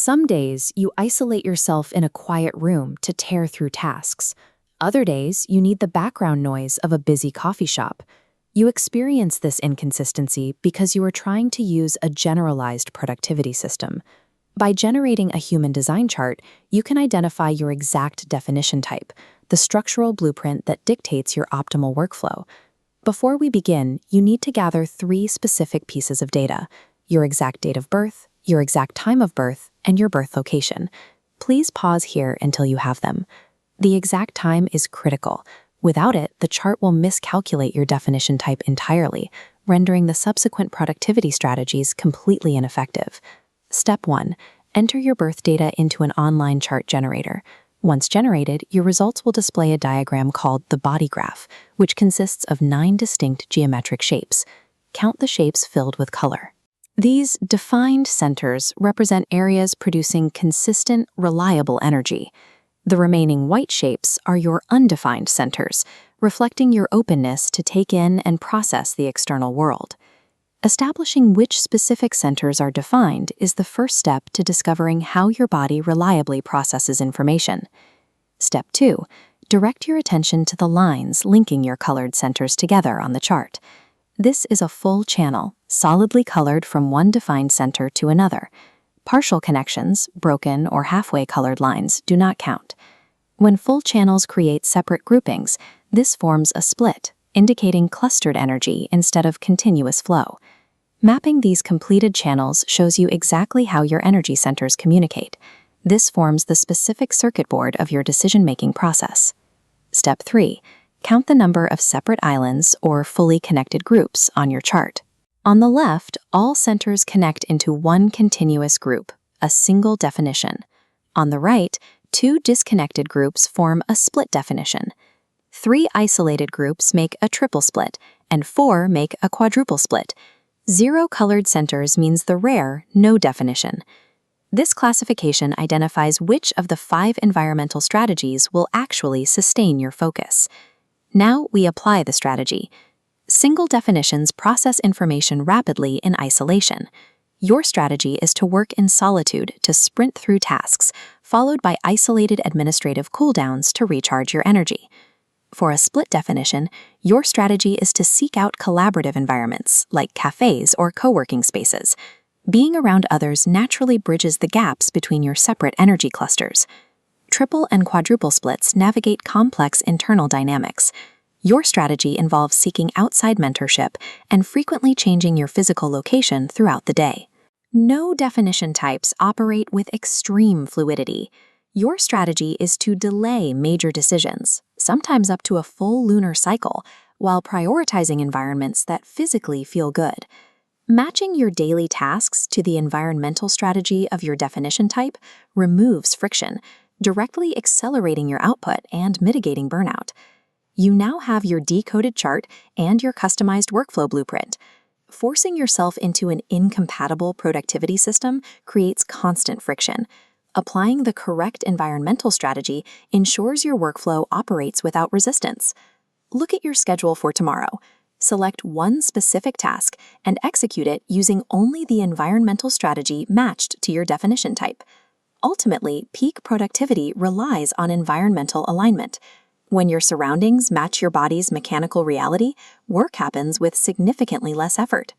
Some days, you isolate yourself in a quiet room to tear through tasks. Other days, you need the background noise of a busy coffee shop. You experience this inconsistency because you are trying to use a generalized productivity system. By generating a human design chart, you can identify your exact definition type, the structural blueprint that dictates your optimal workflow. Before we begin, you need to gather 3 specific pieces of data: your exact date of birth, your exact time of birth, and your birth location. Please pause here until you have them. The exact time is critical. Without it, the chart will miscalculate your definition type entirely, rendering the subsequent productivity strategies completely ineffective. Step 1. Enter your birth data into an online chart generator. Once generated, your results will display a diagram called the body graph, which consists of 9 distinct geometric shapes. Count the shapes filled with color. These defined centers represent areas producing consistent, reliable energy. The remaining white shapes are your undefined centers, reflecting your openness to take in and process the external world. Establishing which specific centers are defined is the first step to discovering how your body reliably processes information. Step 2. Direct your attention to the lines linking your colored centers together on the chart. This is a full channel, solidly colored from one defined center to another. Partial connections, broken or halfway colored lines, do not count. When full channels create separate groupings, this forms a split, indicating clustered energy instead of continuous flow. Mapping these completed channels shows you exactly how your energy centers communicate. This forms the specific circuit board of your decision-making process. Step 3. Count the number of separate islands or fully connected groups on your chart. On the left, all centers connect into one continuous group, a single definition. On the right, 2 disconnected groups form a split definition. 3 isolated groups make a triple split, and 4 make a quadruple split. 0 colored centers means the rare, no definition. This classification identifies which of the 5 environmental strategies will actually sustain your focus. Now we apply the strategy. Single definitions process information rapidly in isolation. Your strategy is to work in solitude to sprint through tasks, followed by isolated administrative cooldowns to recharge your energy. For a split definition, your strategy is to seek out collaborative environments, like cafes or co-working spaces. Being around others naturally bridges the gaps between your separate energy clusters. Triple and quadruple splits navigate complex internal dynamics. Your strategy involves seeking outside mentorship and frequently changing your physical location throughout the day. No definition types operate with extreme fluidity. Your strategy is to delay major decisions, sometimes up to a full lunar cycle, while prioritizing environments that physically feel good. Matching your daily tasks to the environmental strategy of your definition type removes friction, directly accelerating your output and mitigating burnout. You now have your decoded chart and your customized workflow blueprint. Forcing yourself into an incompatible productivity system creates constant friction. Applying the correct environmental strategy ensures your workflow operates without resistance. Look at your schedule for tomorrow. Select one specific task and execute it using only the environmental strategy matched to your definition type. Ultimately, peak productivity relies on environmental alignment. When your surroundings match your body's mechanical reality, work happens with significantly less effort.